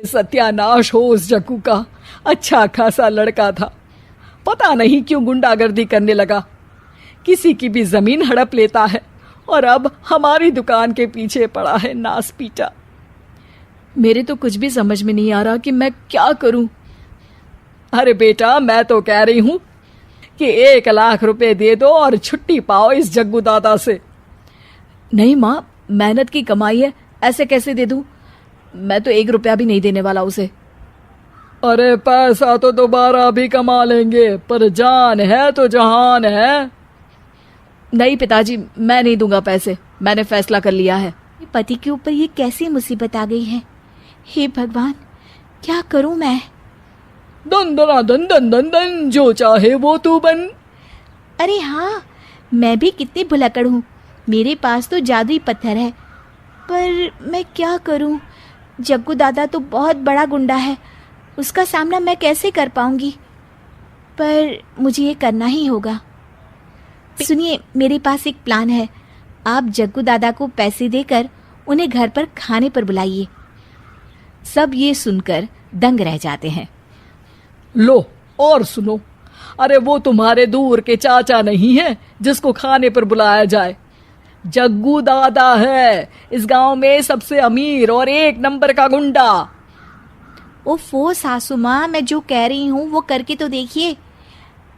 सत्यानाश हो उस जग्गू का। अच्छा खासा लड़का था, पता नहीं क्यों गुंडागर्दी करने लगा, किसी की भी जमीन हड़प लेता है और अब हमारी दुकान के पीछे पड़ा है नास पीटा। मेरे तो कुछ भी समझ में नहीं आ रहा कि मैं क्या करूं। अरे बेटा, मैं तो कह रही हूं कि 1 लाख रुपए दे दो और छुट्टी पाओ इस जग्गू दादा से। नहीं माँ, मेहनत की कमाई है, ऐसे कैसे दे दूं? मैं तो 1 रुपया भी नहीं देने वाला उसे। अरे पैसा तो दोबारा भी कमा लेंगे, पर जान है तो जहान है। नहीं पिताजी, मैं नहीं दूंगा पैसे, मैंने फैसला कर लिया है। पति के ऊपर ये कैसी मुसीबत आ गई है। हे भगवान, क्या करूं मैं? दन दना दन दन दन दन, जो चाहे वो तू बन। अरे हाँ, मैं भी कितनी भुलक्कड़ हूँ, मेरे पास तो जादुई पत्थर है, पर मैं क्या करूं? जग्गू दादा तो बहुत बड़ा गुंडा है, उसका सामना मैं कैसे कर पाऊंगी? पर मुझे ये करना ही होगा। सुनिए, मेरे पास एक प्लान है। आप जग्गू दादा को पैसे देकर उन्हें घर पर खाने पर बुलाइए। सब ये सुनकर दंग रह जाते हैं। लो और सुनो, अरे वो तुम्हारे दूर के चाचा नहीं है जिसको खाने पर बुलाया जाए। जग्गू दादा है इस गांव में सबसे अमीर और 1 नंबर का गुंडा। ओफो सासू माँ, मैं जो कह रही हूँ वो करके तो देखिए।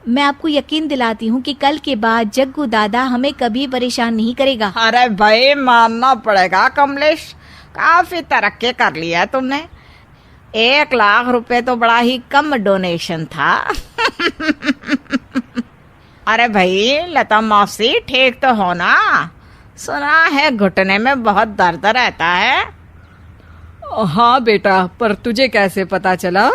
मैं आपको यकीन दिलाती हूँ कि कल के बाद जग्गू दादा हमें कभी परेशान नहीं करेगा। अरे भाई, मानना पड़ेगा कमलेश, काफी तरक्की कर लिया है तुमने। 1 लाख रुपए तो बड़ा ही कम डोनेशन था। अरे भाई लता मौसी, ठीक तो हो ना? सुना है घुटने में बहुत दर्द रहता है। हाँ बेटा, पर तुझे कैसे पता चला?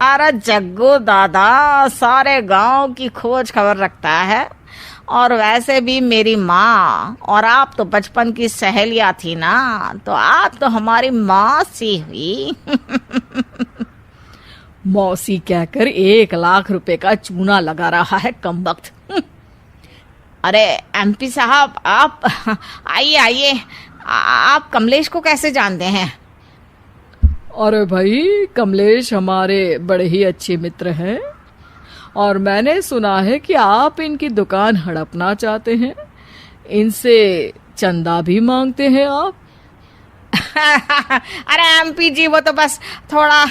अरे जग्गू दादा सारे गांव की खोज खबर रखता है, और वैसे भी मेरी माँ और आप तो बचपन की सहेलियां थी ना, तो आप तो हमारी माँ सी हुई। मौसी कहकर 1 लाख रुपए का चूना लगा रहा है कमबख्त। अरे एमपी साहब, आप आइए आइए। आप कमलेश को कैसे जानते हैं? अरे भाई, कमलेश हमारे बड़े ही अच्छे मित्र हैं, और मैंने सुना है कि आप इनकी दुकान हड़पना चाहते हैं, इनसे चंदा भी मांगते हैं आप। अरे एमपी जी, वो तो बस थोड़ा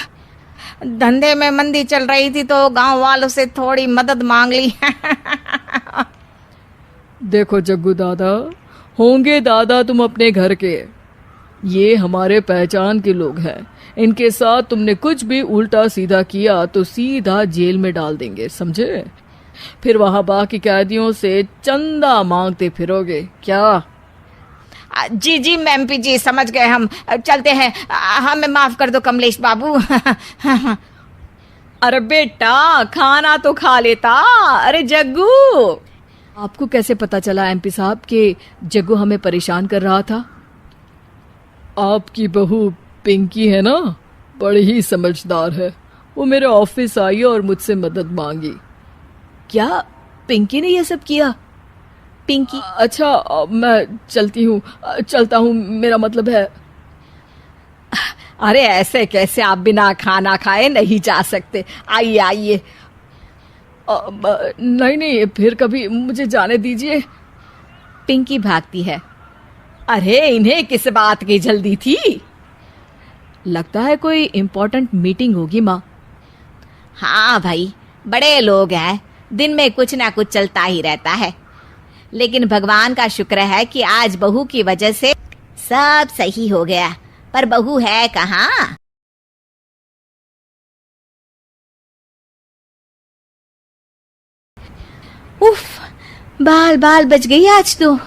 धंधे में मंदी चल रही थी तो गांव वालों से थोड़ी मदद मांग ली। देखो जग्गू दादा, होंगे दादा तुम अपने घर के, ये हमारे पहचान के लोग हैं, इनके साथ तुमने कुछ भी उल्टा सीधा किया तो सीधा जेल में डाल देंगे, समझे? फिर वहां बाकी कैदियों से चंदा मांगते फिरोगे क्या? जी जी एमपी जी, समझ गए हम, चलते हैं। हमें माफ कर दो कमलेश बाबू। अरे बेटा, खाना तो खा लेता। अरे जग्गू, आपको कैसे पता चला एमपी साहब कि जग्गू हमें परेशान कर रहा था? आपकी बहू पिंकी है ना, बड़ी ही समझदार है, वो मेरे ऑफिस आई और मुझसे मदद मांगी। क्या पिंकी ने ये सब किया? पिंकी? अच्छा, मैं चलता हूँ, मेरा मतलब है। अरे ऐसे कैसे, आप बिना खाना खाए नहीं जा सकते, आइए आइए। नहीं, फिर कभी मुझे जाने दीजिए। पिंकी भागती है। अरे इन्हें किस बात की जल्दी थी? लगता है कोई इम्पोर्टेंट मीटिंग होगी माँ। हाँ भाई, बड़े लोग हैं, दिन में कुछ ना कुछ चलता ही रहता है, लेकिन भगवान का शुक्र है कि आज बहू की वजह से सब सही हो गया। पर बहू है कहाँ? उफ, बाल बाल बच गई आज तो।